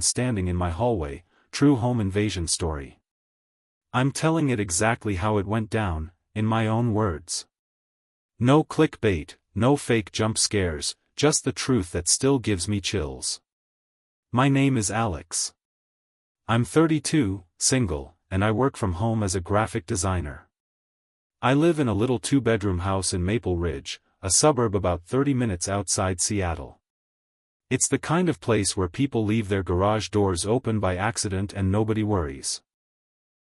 standing in my hallway, true home invasion story. I'm telling it exactly how it went down, in my own words. No clickbait, no fake jump scares, just the truth that still gives me chills. My name is Alex. I'm 32, single, and I work from home as a graphic designer. I live in a little 2-bedroom house in Maple Ridge, a suburb about 30 minutes outside Seattle. It's the kind of place where people leave their garage doors open by accident and nobody worries.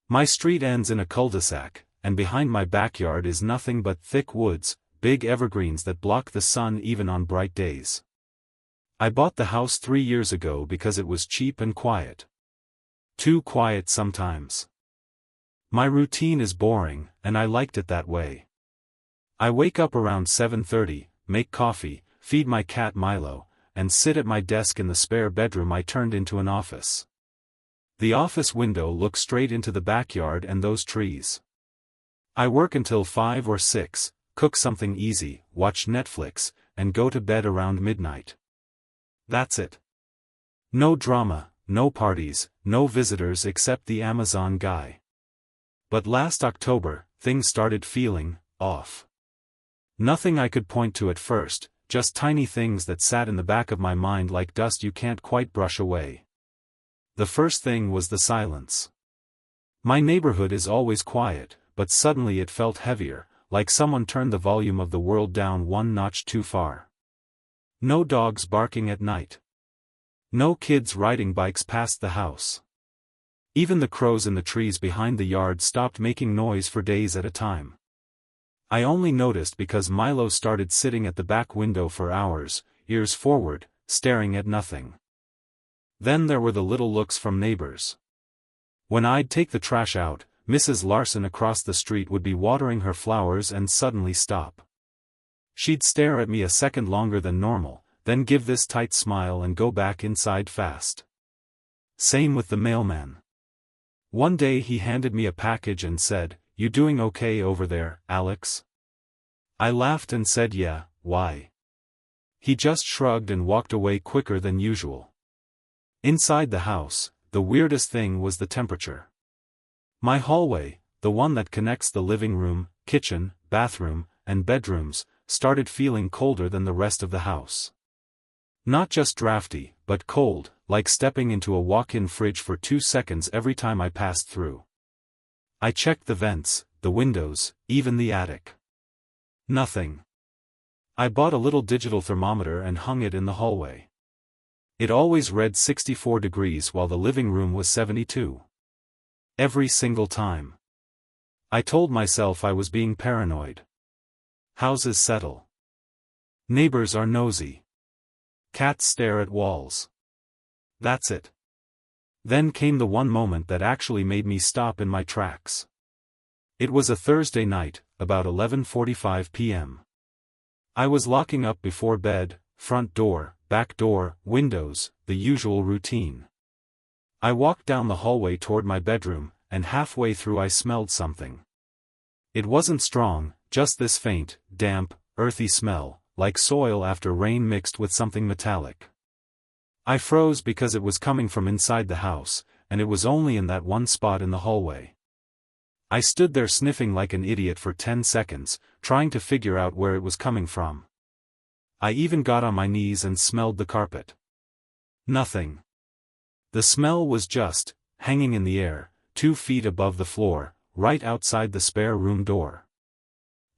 My street ends in a cul-de-sac, and behind my backyard is nothing but thick woods, big evergreens that block the sun even on bright days. I bought the house 3 years ago because it was cheap and quiet. Too quiet sometimes. My routine is boring, and I liked it that way. I wake up around 7:30, make coffee, feed my cat Milo, and sit at my desk in the spare bedroom I turned into an office. The office window looks straight into the backyard and those trees. I work until 5 or 6, cook something easy, watch Netflix, and go to bed around midnight. That's it. No drama, no parties, no visitors except the Amazon guy. But last October, things started feeling off. Nothing I could point to at first, just tiny things that sat in the back of my mind like dust you can't quite brush away. The first thing was the silence. My neighborhood is always quiet, but suddenly it felt heavier, like someone turned the volume of the world down one notch too far. No dogs barking at night. No kids riding bikes past the house. Even the crows in the trees behind the yard stopped making noise for days at a time. I only noticed because Milo started sitting at the back window for hours, ears forward, staring at nothing. Then there were the little looks from neighbors. When I'd take the trash out, Mrs. Larson across the street would be watering her flowers and suddenly stop. She'd stare at me a second longer than normal, then give this tight smile and go back inside fast. Same with the mailman. One day he handed me a package and said, "You doing okay over there, Alex?" I laughed and said yeah, why? He just shrugged and walked away quicker than usual. Inside the house, the weirdest thing was the temperature. My hallway, the one that connects the living room, kitchen, bathroom, and bedrooms, started feeling colder than the rest of the house. Not just drafty, but cold, like stepping into a walk-in fridge for 2 seconds every time I passed through. I checked the vents, the windows, even the attic. Nothing. I bought a little digital thermometer and hung it in the hallway. It always read 64 degrees while the living room was 72. Every single time. I told myself I was being paranoid. Houses settle. Neighbors are nosy. Cats stare at walls. That's it. Then came the one moment that actually made me stop in my tracks. It was a Thursday night, about 11:45 p.m. I was locking up before bed, front door, back door, windows, the usual routine. I walked down the hallway toward my bedroom, and halfway through I smelled something. It wasn't strong, just this faint, damp, earthy smell, like soil after rain mixed with something metallic. I froze because it was coming from inside the house, and it was only in that one spot in the hallway. I stood there sniffing like an idiot for 10 seconds, trying to figure out where it was coming from. I even got on my knees and smelled the carpet. Nothing. The smell was just hanging in the air, 2 feet above the floor, right outside the spare room door.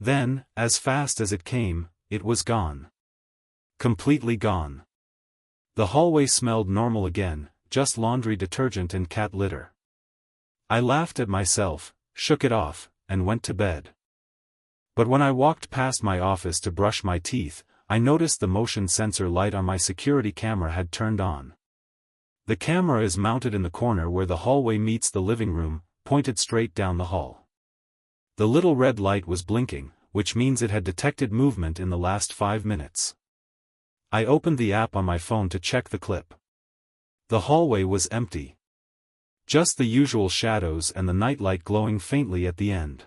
Then, as fast as it came, it was gone. Completely gone. The hallway smelled normal again, just laundry detergent and cat litter. I laughed at myself, shook it off, and went to bed. But when I walked past my office to brush my teeth, I noticed the motion sensor light on my security camera had turned on. The camera is mounted in the corner where the hallway meets the living room, pointed straight down the hall. The little red light was blinking, which means it had detected movement in the last 5 minutes. I opened the app on my phone to check the clip. The hallway was empty. Just the usual shadows and the nightlight glowing faintly at the end.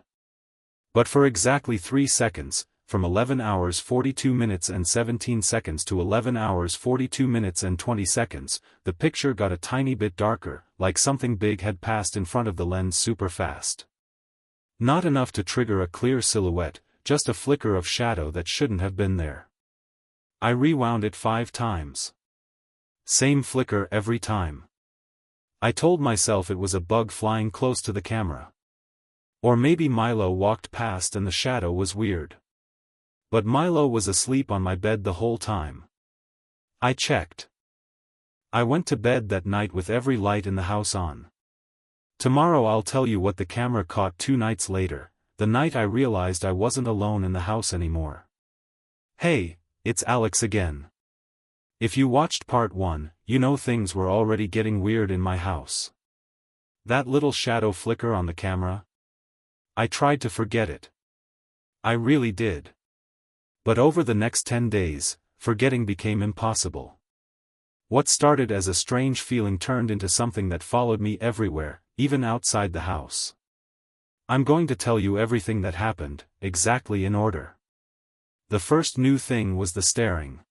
But for exactly 3 seconds, from 11 hours 42 minutes and 17 seconds to 11 hours 42 minutes and 20 seconds, the picture got a tiny bit darker, like something big had passed in front of the lens super fast. Not enough to trigger a clear silhouette, just a flicker of shadow that shouldn't have been there. I rewound it 5 times. Same flicker every time. I told myself it was a bug flying close to the camera. Or maybe Milo walked past and the shadow was weird. But Milo was asleep on my bed the whole time. I checked. I went to bed that night with every light in the house on. Tomorrow I'll tell you what the camera caught 2 nights later, the night I realized I wasn't alone in the house anymore. Hey, it's Alex again. If you watched part 1, you know things were already getting weird in my house. That little shadow flicker on the camera? I tried to forget it. I really did. But over the next 10 days, forgetting became impossible. What started as a strange feeling turned into something that followed me everywhere, even outside the house. I'm going to tell you everything that happened, exactly in order. The first new thing was the staring.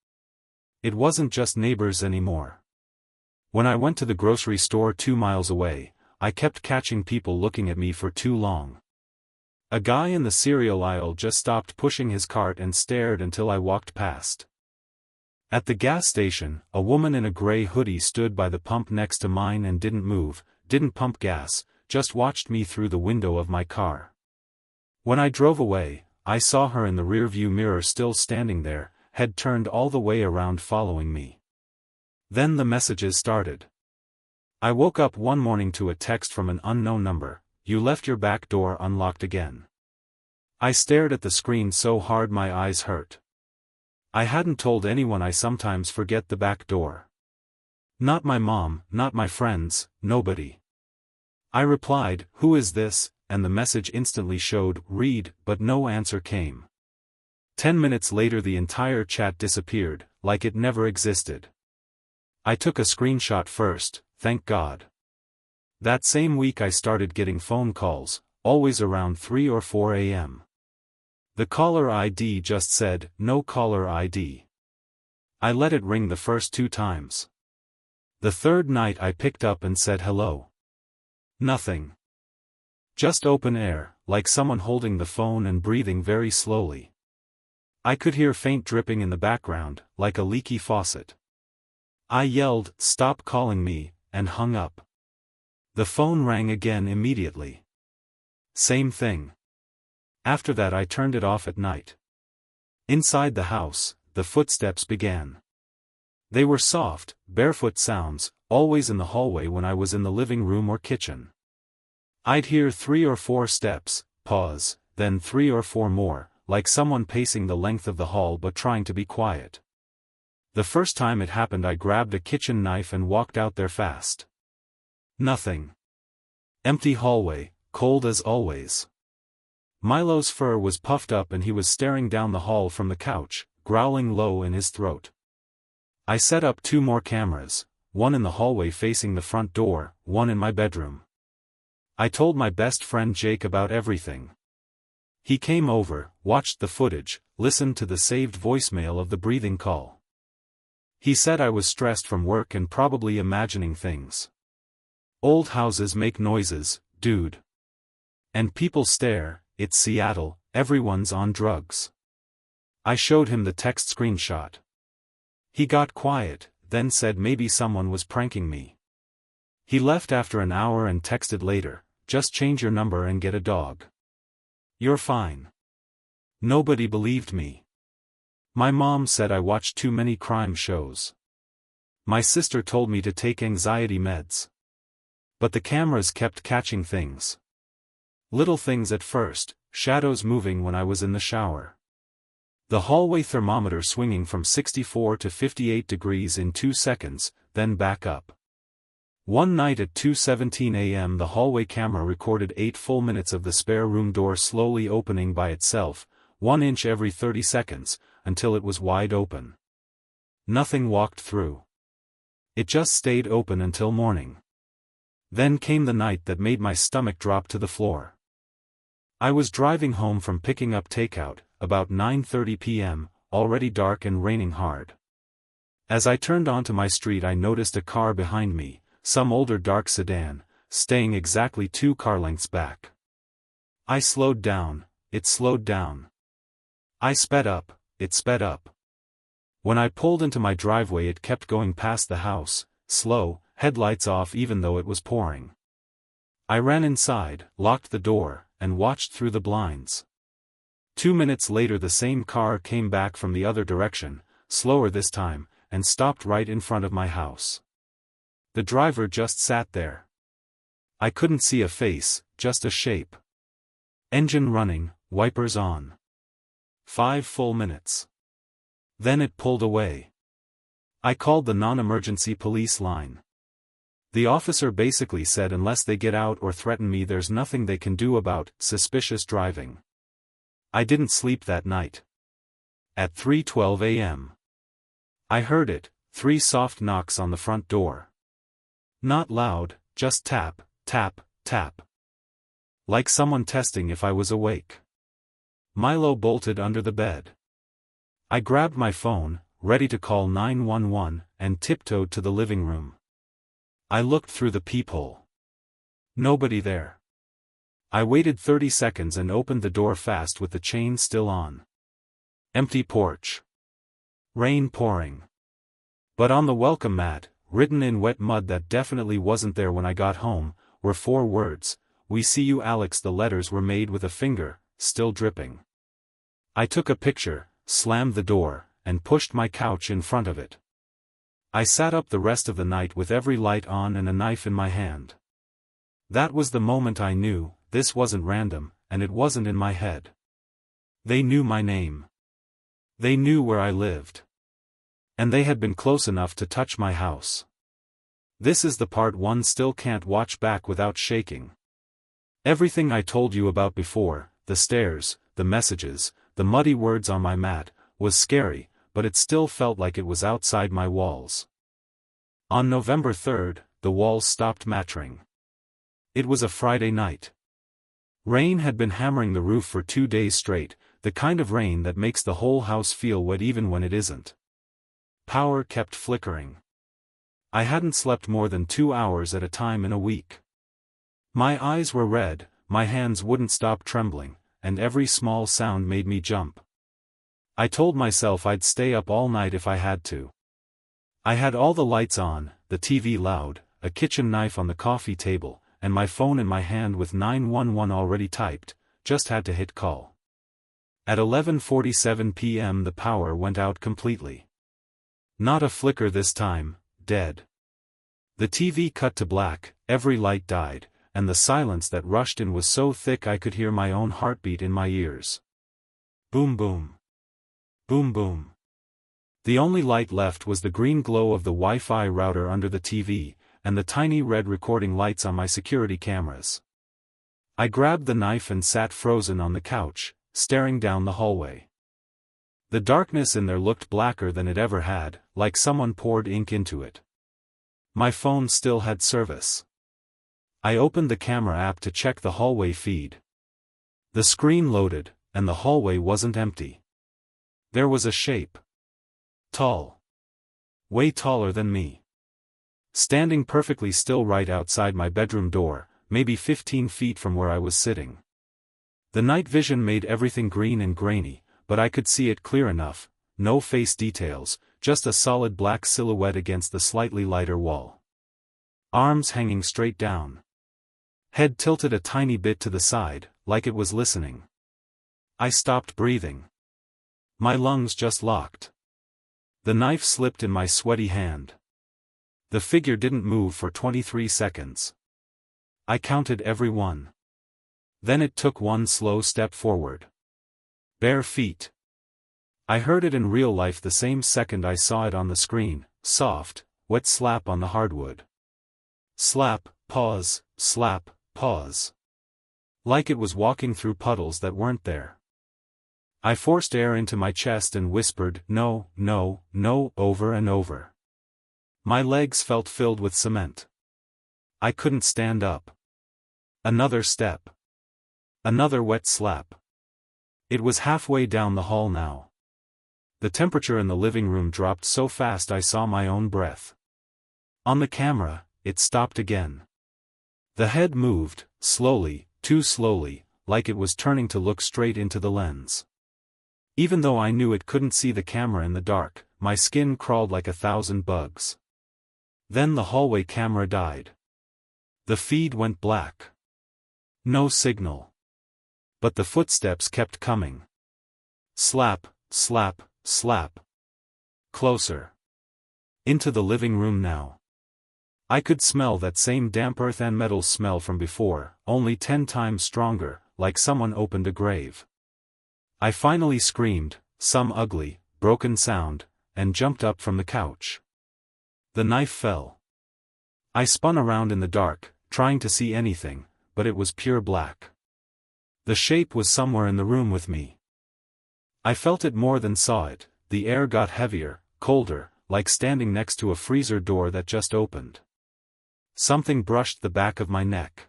It wasn't just neighbors anymore. When I went to the grocery store 2 miles away, I kept catching people looking at me for too long. A guy in the cereal aisle just stopped pushing his cart and stared until I walked past. At the gas station, a woman in a gray hoodie stood by the pump next to mine and didn't move, didn't pump gas, just watched me through the window of my car. When I drove away, I saw her in the rearview mirror still standing there, head turned all the way around following me. Then the messages started. I woke up one morning to a text from an unknown number. You left your back door unlocked again. I stared at the screen so hard my eyes hurt. I hadn't told anyone I sometimes forget the back door. Not my mom, not my friends, nobody. I replied, "Who is this?" and the message instantly showed, "Read," but no answer came. 10 minutes later the entire chat disappeared, like it never existed. I took a screenshot first, thank God. That same week I started getting phone calls, always around 3 or 4 a.m. The caller ID just said, "No caller ID." I let it ring the first 2 times. The third night I picked up and said hello. Nothing. Just open air, like someone holding the phone and breathing very slowly. I could hear faint dripping in the background, like a leaky faucet. I yelled, "Stop calling me," and hung up. The phone rang again immediately. Same thing. After that I turned it off at night. Inside the house, the footsteps began. They were soft, barefoot sounds, always in the hallway when I was in the living room or kitchen. I'd hear 3 or 4 steps, pause, then 3 or 4 more, like someone pacing the length of the hall but trying to be quiet. The first time it happened I grabbed a kitchen knife and walked out there fast. Nothing. Empty hallway, cold as always. Milo's fur was puffed up and he was staring down the hall from the couch, growling low in his throat. I set up 2 more cameras, one in the hallway facing the front door, one in my bedroom. I told my best friend Jake about everything. He came over, watched the footage, listened to the saved voicemail of the breathing call. He said I was stressed from work and probably imagining things. Old houses make noises, dude. And people stare, it's Seattle, everyone's on drugs. I showed him the text screenshot. He got quiet, then said maybe someone was pranking me. He left after an hour and texted later, "Just change your number and get a dog. You're fine." Nobody believed me. My mom said I watched too many crime shows. My sister told me to take anxiety meds. But the cameras kept catching things. Little things at first, shadows moving when I was in the shower. The hallway thermometer swinging from 64 to 58 degrees in 2 seconds, then back up. One night at 2:17 a.m. the hallway camera recorded 8 full minutes of the spare room door slowly opening by itself, 1 inch every 30 seconds, until it was wide open. Nothing walked through. It just stayed open until morning. Then came the night that made my stomach drop to the floor. I was driving home from picking up takeout, about 9:30 p.m., already dark and raining hard. As I turned onto my street I noticed a car behind me, some older dark sedan, staying exactly 2 car lengths back. I slowed down, it slowed down. I sped up, it sped up. When I pulled into my driveway it kept going past the house, slow, headlights off even though it was pouring. I ran inside, locked the door, and watched through the blinds. 2 minutes later the same car came back from the other direction, slower this time, and stopped right in front of my house. The driver just sat there. I couldn't see a face, just a shape. Engine running, wipers on. 5 full minutes. Then it pulled away. I called the non-emergency police line. The officer basically said unless they get out or threaten me there's nothing they can do about suspicious driving. I didn't sleep that night. At 3:12 a.m. I heard it, 3 soft knocks on the front door. Not loud, just tap, tap, tap. Like someone testing if I was awake. Milo bolted under the bed. I grabbed my phone, ready to call 911, and tiptoed to the living room. I looked through the peephole. Nobody there. I waited 30 seconds and opened the door fast with the chain still on. Empty porch. Rain pouring. But on the welcome mat, written in wet mud that definitely wasn't there when I got home, were 4 words, "We see you Alex." The letters were made with a finger, still dripping. I took a picture, slammed the door, and pushed my couch in front of it. I sat up the rest of the night with every light on and a knife in my hand. That was the moment I knew, this wasn't random, and it wasn't in my head. They knew my name. They knew where I lived. And they had been close enough to touch my house. This is the part one still can't watch back without shaking. Everything I told you about before, the stairs, the messages, the muddy words on my mat, was scary, but it still felt like it was outside my walls. On November 3rd, the walls stopped mattering. It was a Friday night. Rain had been hammering the roof for 2 days straight, the kind of rain that makes the whole house feel wet even when it isn't. Power kept flickering. I hadn't slept more than 2 hours at a time in a week. My eyes were red, my hands wouldn't stop trembling, and every small sound made me jump. I told myself I'd stay up all night if I had to. I had all the lights on, the TV loud, a kitchen knife on the coffee table, and my phone in my hand with 911 already typed, just had to hit call. At 11:47 p.m. the power went out completely. Not a flicker this time, dead. The TV cut to black, every light died, and the silence that rushed in was so thick I could hear my own heartbeat in my ears. Boom boom. Boom boom. The only light left was the green glow of the Wi-Fi router under the TV, and the tiny red recording lights on my security cameras. I grabbed the knife and sat frozen on the couch, staring down the hallway. The darkness in there looked blacker than it ever had, like someone poured ink into it. My phone still had service. I opened the camera app to check the hallway feed. The screen loaded, and the hallway wasn't empty. There was a shape. Tall. Way taller than me. Standing perfectly still right outside my bedroom door, maybe 15 feet from where I was sitting. The night vision made everything green and grainy, but I could see it clear enough, no face details, just a solid black silhouette against the slightly lighter wall. Arms hanging straight down. Head tilted a tiny bit to the side, like it was listening. I stopped breathing. My lungs just locked. The knife slipped in my sweaty hand. The figure didn't move for 23 seconds. I counted every one. Then it took one slow step forward. Bare feet. I heard it in real life the same second I saw it on the screen, soft, wet slap on the hardwood. Slap, pause, slap, pause. Like it was walking through puddles that weren't there. I forced air into my chest and whispered, "No, no, no," over and over. My legs felt filled with cement. I couldn't stand up. Another step. Another wet slap. It was halfway down the hall now. The temperature in the living room dropped so fast I saw my own breath. On the camera, it stopped again. The head moved, slowly, too slowly, like it was turning to look straight into the lens. Even though I knew it couldn't see the camera in the dark, my skin crawled like 1,000 bugs. Then the hallway camera died. The feed went black. No signal. But the footsteps kept coming. Slap, slap, slap. Closer. Into the living room now. I could smell that same damp earth and metal smell from before, only 10 times stronger, like someone opened a grave. I finally screamed, some ugly, broken sound, and jumped up from the couch. The knife fell. I spun around in the dark, trying to see anything, but it was pure black. The shape was somewhere in the room with me. I felt it more than saw it. The air got heavier, colder, like standing next to a freezer door that just opened. Something brushed the back of my neck.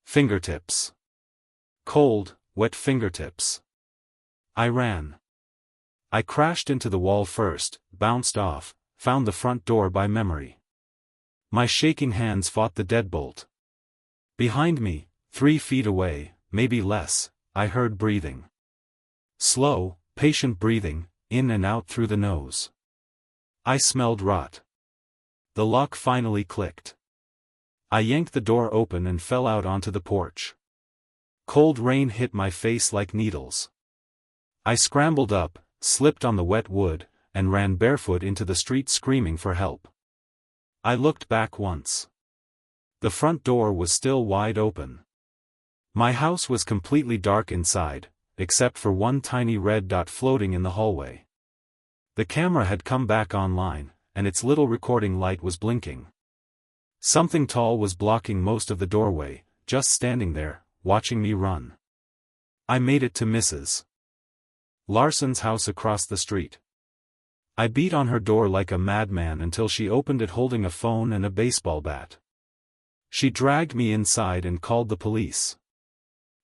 Fingertips. Cold, wet fingertips. I ran. I crashed into the wall first, bounced off, found the front door by memory. My shaking hands fought the deadbolt. Behind me, 3 feet away, maybe less, I heard breathing. Slow, patient breathing, in and out through the nose. I smelled rot. The lock finally clicked. I yanked the door open and fell out onto the porch. Cold rain hit my face like needles. I scrambled up, slipped on the wet wood, and ran barefoot into the street screaming for help. I looked back once. The front door was still wide open. My house was completely dark inside, except for one tiny red dot floating in the hallway. The camera had come back online, and its little recording light was blinking. Something tall was blocking most of the doorway, just standing there, watching me run. I made it to Mrs. Larson's house across the street. I beat on her door like a madman until she opened it holding a phone and a baseball bat. She dragged me inside and called the police.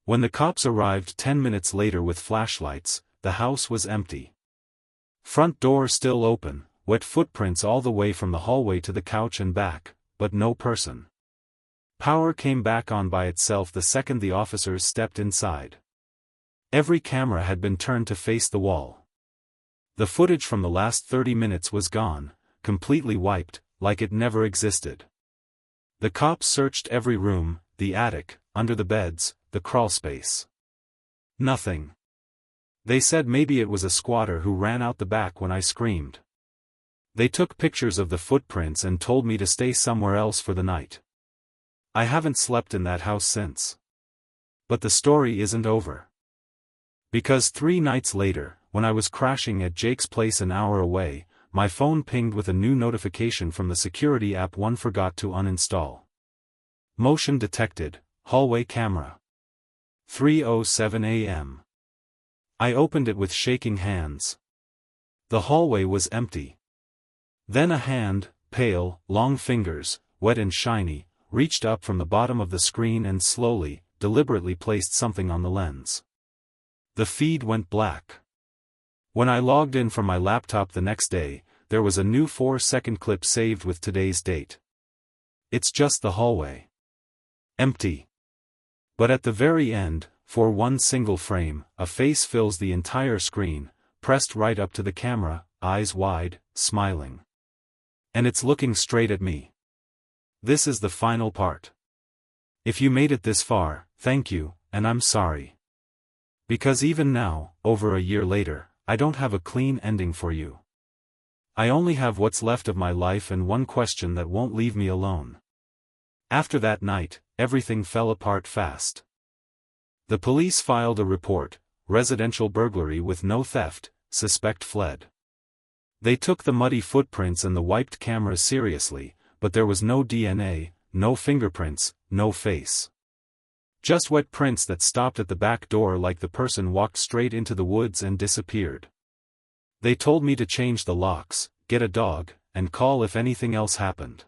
When the cops arrived 10 minutes later with flashlights, the house was empty. Front door still open, wet footprints all the way from the hallway to the couch and back, but no person. Power came back on by itself the second the officers stepped inside. Every camera had been turned to face the wall. The footage from the last 30 minutes was gone, completely wiped, like it never existed. The cops searched every room, the attic, under the beds, the crawlspace. Nothing. They said maybe it was a squatter who ran out the back when I screamed. They took pictures of the footprints and told me to stay somewhere else for the night. I haven't slept in that house since. But the story isn't over. Because 3 nights later, when I was crashing at Jake's place an hour away, my phone pinged with a new notification from the security app one forgot to uninstall. Motion detected, hallway camera. 3:07 a.m. I opened it with shaking hands. The hallway was empty. Then a hand, pale, long fingers, wet and shiny, reached up from the bottom of the screen and slowly, deliberately placed something on the lens. The feed went black. When I logged in from my laptop the next day, there was a new 4-second clip saved with today's date. It's just the hallway. Empty. But at the very end, for one single frame, a face fills the entire screen, pressed right up to the camera, eyes wide, smiling. And it's looking straight at me. This is the final part. If you made it this far, thank you, and I'm sorry. Because even now, over a year later, I don't have a clean ending for you. I only have what's left of my life and one question that won't leave me alone. After that night, everything fell apart fast. The police filed a report, residential burglary with no theft, suspect fled. They took the muddy footprints and the wiped cameras seriously, but there was no DNA, no fingerprints, no face. Just wet prints that stopped at the back door like the person walked straight into the woods and disappeared. They told me to change the locks, get a dog, and call if anything else happened.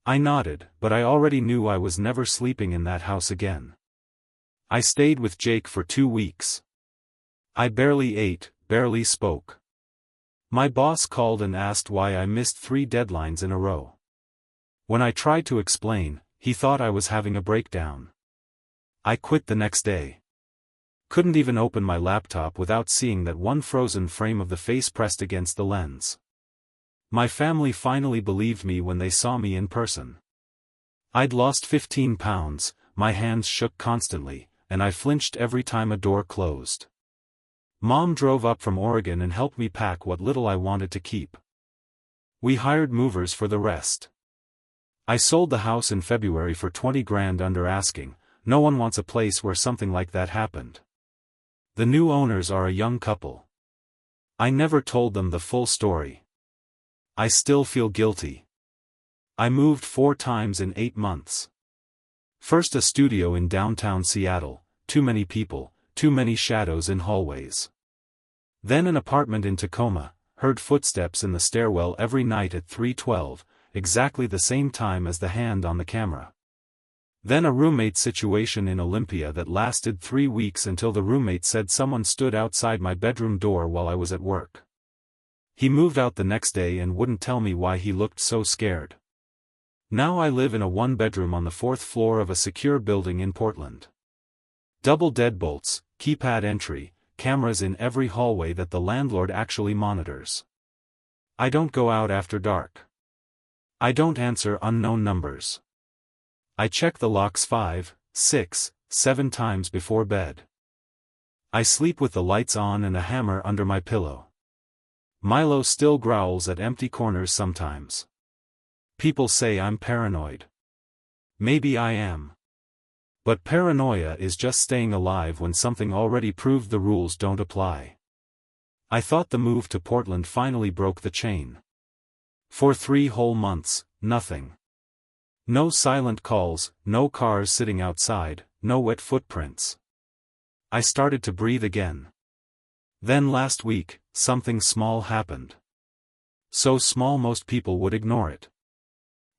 I nodded, but I already knew I was never sleeping in that house again. I stayed with Jake for 2 weeks. I barely ate, barely spoke. My boss called and asked why I missed 3 deadlines in a row. When I tried to explain, he thought I was having a breakdown. I quit the next day. Couldn't even open my laptop without seeing that one frozen frame of the face pressed against the lens. My family finally believed me when they saw me in person. I'd lost 15 pounds, my hands shook constantly, and I flinched every time a door closed. Mom drove up from Oregon and helped me pack what little I wanted to keep. We hired movers for the rest. I sold the house in February for 20 grand under asking. No one wants a place where something like that happened. The new owners are a young couple. I never told them the full story. I still feel guilty. I moved 4 times in 8 months. First a studio in downtown Seattle, too many people, too many shadows in hallways. Then an apartment in Tacoma, heard footsteps in the stairwell every night at 3:12, exactly the same time as the hand on the camera. Then a roommate situation in Olympia that lasted 3 weeks until the roommate said someone stood outside my bedroom door while I was at work. He moved out the next day and wouldn't tell me why he looked so scared. Now I live in a 1-bedroom on the 4th floor of a secure building in Portland. Double deadbolts, keypad entry, cameras in every hallway that the landlord actually monitors. I don't go out after dark. I don't answer unknown numbers. I check the locks 5, 6, 7 times before bed. I sleep with the lights on and a hammer under my pillow. Milo still growls at empty corners sometimes. People say I'm paranoid. Maybe I am. But paranoia is just staying alive when something already proved the rules don't apply. I thought the move to Portland finally broke the chain. For 3 whole months, nothing. No silent calls, no cars sitting outside, no wet footprints. I started to breathe again. Then last week, something small happened. So small most people would ignore it.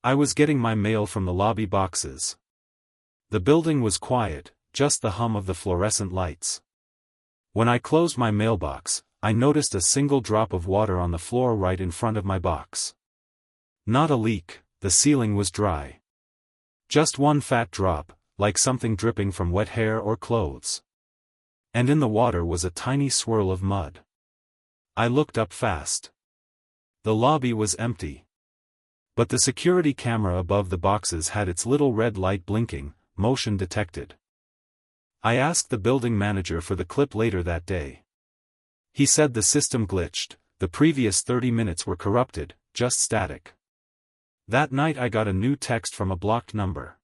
I was getting my mail from the lobby boxes. The building was quiet, just the hum of the fluorescent lights. When I closed my mailbox, I noticed a single drop of water on the floor right in front of my box. Not a leak, the ceiling was dry. Just one fat drop, like something dripping from wet hair or clothes. And in the water was a tiny swirl of mud. I looked up fast. The lobby was empty. But the security camera above the boxes had its little red light blinking, motion detected. I asked the building manager for the clip later that day. He said the system glitched, the previous 30 minutes were corrupted, just static. That night I got a new text from a blocked number.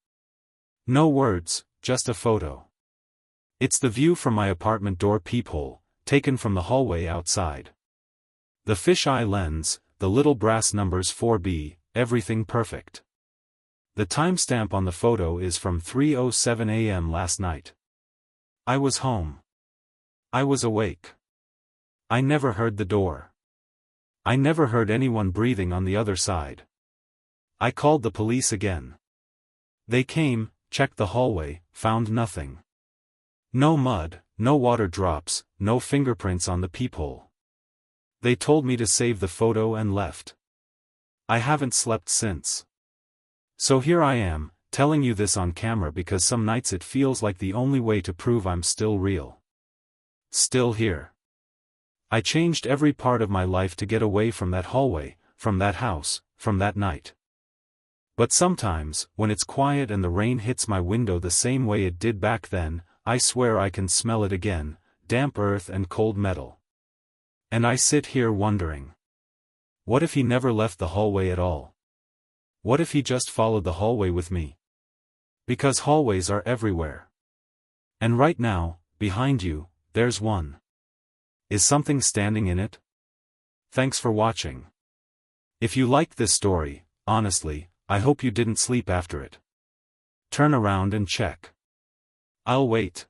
No words, just a photo. It's the view from my apartment door peephole, taken from the hallway outside. The fisheye lens, the little brass numbers 4B, everything perfect. The timestamp on the photo is from 3:07 a.m. last night. I was home. I was awake. I never heard the door. I never heard anyone breathing on the other side. I called the police again. They came, checked the hallway, found nothing. No mud, no water drops, no fingerprints on the peephole. They told me to save the photo and left. I haven't slept since. So here I am, telling you this on camera because some nights it feels like the only way to prove I'm still real. Still here. I changed every part of my life to get away from that hallway, from that house, from that night. But sometimes, when it's quiet and the rain hits my window the same way it did back then, I swear I can smell it again, damp earth and cold metal. And I sit here wondering. What if he never left the hallway at all? What if he just followed the hallway with me? Because hallways are everywhere. And right now, behind you, there's one. Is something standing in it? Thanks for watching. If you liked this story, honestly, I hope you didn't sleep after it. Turn around and check. I'll wait.